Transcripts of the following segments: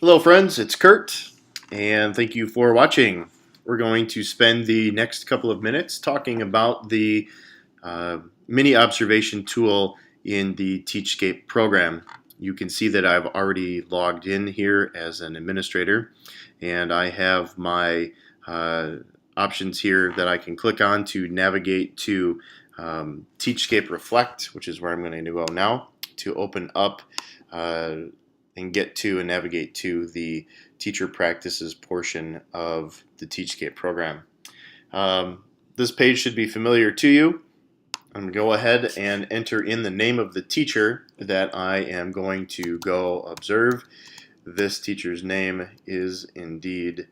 Hello friends, it's Kurt, and thank you for watching. We're going to spend the next couple of minutes talking about the uh, mini observation tool in the Teachscape program. You can see that I've already logged in here as an administrator, and I have my uh, options here that I can click on to navigate to Teachscape Reflect, which is where I'm going to go now, to open up uh, and get to and navigate to the teacher practices portion of the Teachscape program. This page should be familiar to you. I'm going to go ahead and enter in the name of the teacher that I am going to go observe. This teacher's name is indeed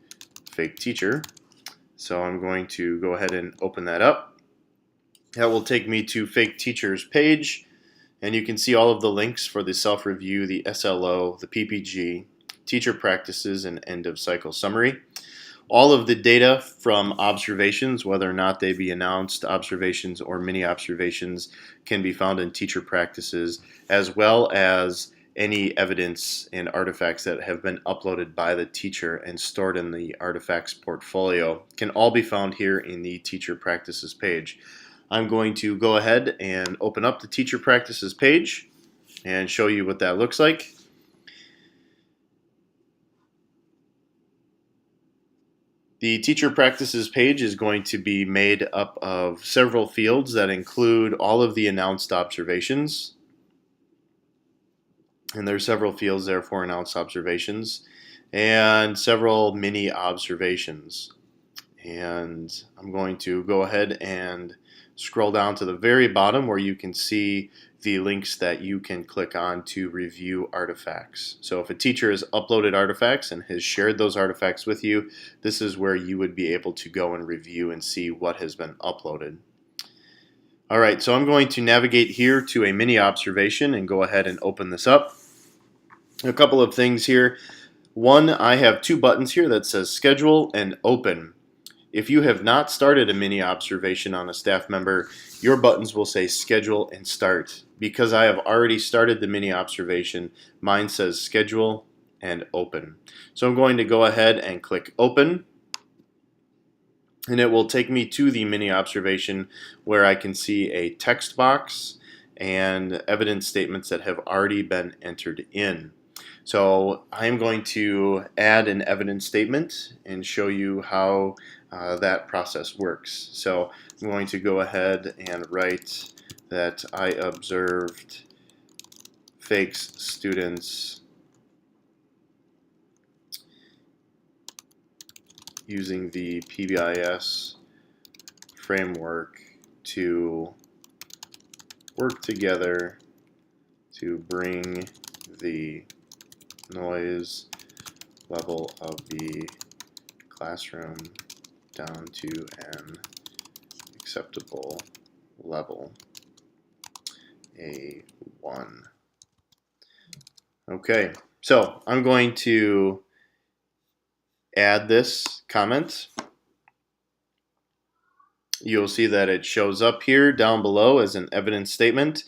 Fake Teacher. So I'm going to go ahead and open that up. That will take me to Fake Teacher's page, and you can see all of the links for the self-review, the SLO, the PPG, teacher practices, and end of cycle summary. All of the data from observations, whether or not they be announced observations or mini observations, can be found in teacher practices, as well as any evidence and artifacts that have been uploaded by the teacher and stored in the artifacts portfolio can all be found here in the teacher practices page. I'm going to go ahead and open up the teacher practices page and show you what that looks like. The teacher practices page is going to be made up of several fields that include all of the announced observations. And there are several fields there for announced observations and several mini observations. And I'm going to go ahead and scroll down to the very bottom where you can see the links that you can click on to review artifacts. So if a teacher has uploaded artifacts and has shared those artifacts with you, this is where you would be able to go and review and see what has been uploaded. Alright, so I'm going to navigate here to a mini observation and go ahead and open this up. A couple of things here. One, I have two buttons here that says schedule and open. If you have not started a mini observation on a staff member, your buttons will say schedule and start. Because I have already started the mini observation, mine says schedule and open. So I'm going to go ahead and click open, and it will take me to the mini observation where I can see a text box and evidence statements that have already been entered in. So I'm going to add an evidence statement and show you how that process works. So I'm going to go ahead and write that I observed Fake's students using the PBIS framework to work together to bring the noise level of the classroom down to an acceptable level, A1. Okay, so I'm going to add this comment. You'll see that it shows up here down below as an evidence statement.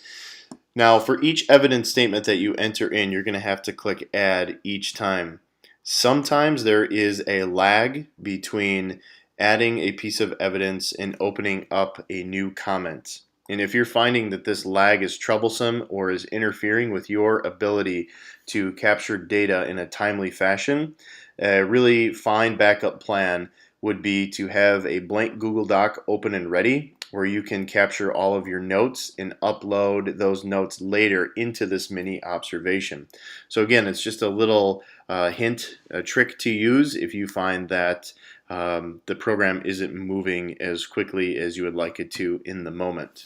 Now, for each evidence statement that you enter in, you're going to have to click add each time. Sometimes there is a lag between adding a piece of evidence and opening up a new comment. And if you're finding that this lag is troublesome or is interfering with your ability to capture data in a timely fashion, a really fine backup plan would be to have a blank Google Doc open and ready where you can capture all of your notes and upload those notes later into this mini observation. So again, it's just a little hint, a trick to use if you find that the program isn't moving as quickly as you would like it to in the moment.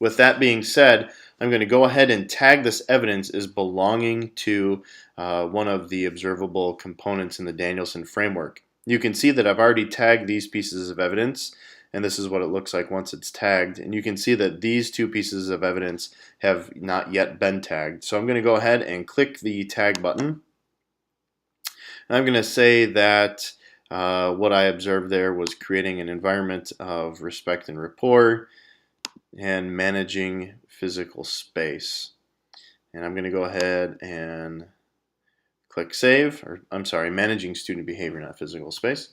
With that being said, I'm going to go ahead and tag this evidence as belonging to one of the observable components in the Danielson framework. You can see that I've already tagged these pieces of evidence, and this is what it looks like once it's tagged. And you can see that these two pieces of evidence have not yet been tagged. So I'm going to go ahead and click the tag button. And I'm going to say that what I observed there was creating an environment of respect and rapport and managing physical space. And I'm going to go ahead and Click Save, or I'm sorry, Managing Student Behavior, not Physical Space.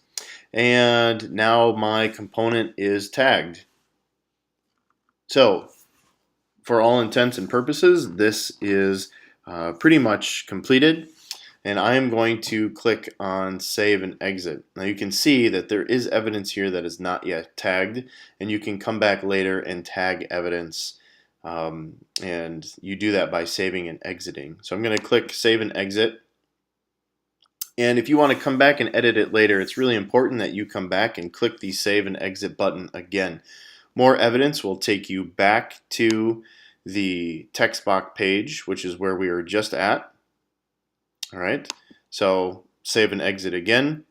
And now my component is tagged. So, for all intents and purposes, this is pretty much completed. And I am going to click on Save and Exit. Now you can see that there is evidence here that is not yet tagged, and you can come back later and tag evidence, and you do that by saving and exiting. So I'm going to click Save and Exit. And if you want to come back and edit it later, it's really important that you come back and click the Save and Exit button again. More evidence will take you back to the text box page, which is where we were just at. All right, so save and exit again.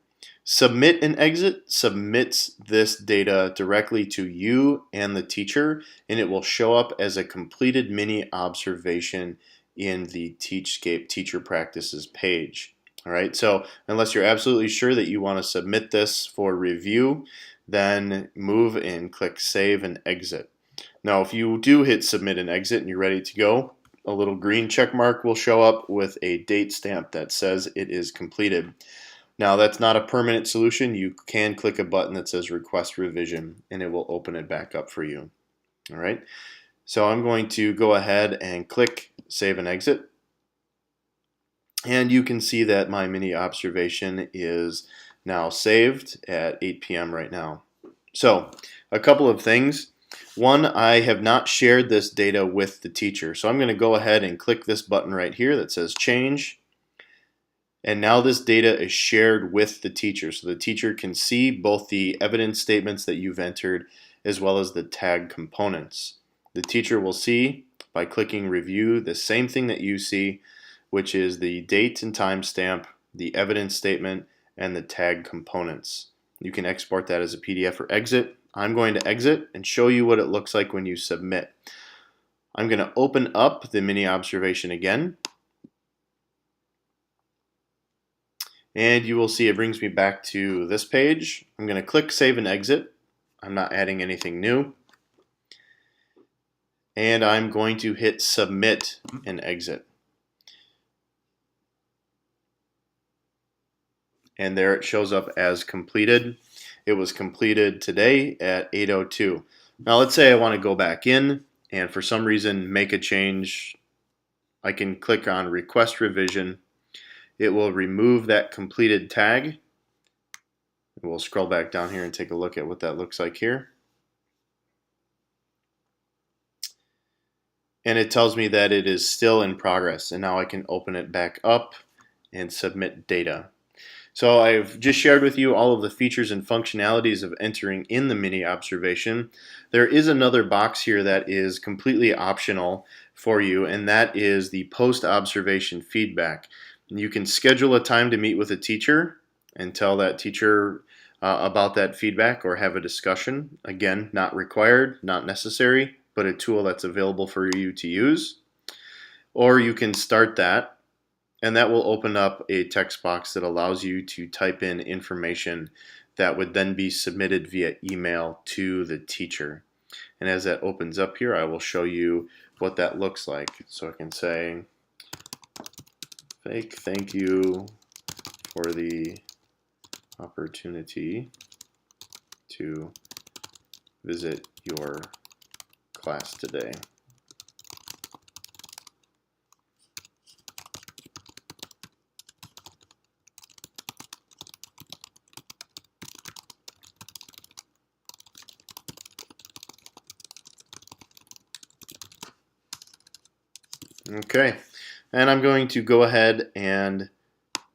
Submit and exit submits this data directly to you and the teacher, and it will show up as a completed mini observation in the Teachscape Teacher Practices page. All right, so unless you're absolutely sure that you want to submit this for review, then move and click Save and Exit. Now, if you do hit Submit and Exit and you're ready to go, a little green check mark will show up with a date stamp that says it is completed. Now, that's not a permanent solution. You can click a button that says Request Revision, and it will open it back up for you. All right, so I'm going to go ahead and click Save and Exit. And you can see that my mini observation is now saved at 8 p.m. right now. So, a couple of things. One, I have not shared this data with the teacher. So I'm going to go ahead and click this button right here that says Change. And now this data is shared with the teacher. So the teacher can see both the evidence statements that you've entered as well as the tag components. The teacher will see, by clicking Review, the same thing that you see, which is the date and timestamp, the evidence statement, and the tag components. You can export that as a PDF or exit. I'm going to exit and show you what it looks like when you submit. I'm going to open up the mini observation again. And you will see it brings me back to this page. I'm going to click Save and Exit. I'm not adding anything new. And I'm going to hit Submit and Exit. And there it shows up as completed. It was completed today at 8:02. Now let's say I want to go back in and for some reason make a change. I can click on Request Revision. It will remove that completed tag. We'll scroll back down here and take a look at what that looks like here. And it tells me that it is still in progress, and now I can open it back up and submit data. So I've just shared with you all of the features and functionalities of entering in the mini observation. There is another box here that is completely optional for you, and that is the post-observation feedback. You can schedule a time to meet with a teacher and tell that teacher about that feedback or have a discussion. Again, not required, not necessary, but a tool that's available for you to use. Or you can start that, and that will open up a text box that allows you to type in information that would then be submitted via email to the teacher. And as that opens up here, I will show you what that looks like. So I can say, thank you for the opportunity to visit your class today. Okay, and I'm going to go ahead and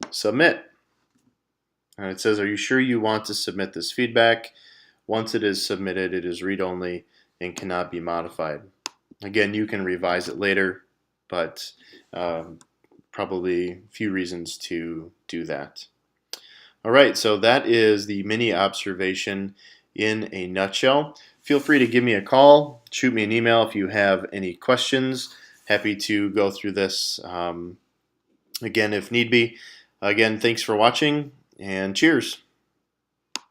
submit. And it says, are you sure you want to submit this feedback? Once it is submitted, it is read-only and cannot be modified. Again, you can revise it later, but probably a few reasons to do that. All right, so that is the mini observation in a nutshell. Feel free to give me a call, shoot me an email if you have any questions. Happy to go through this again if need be. Again, thanks for watching, and cheers.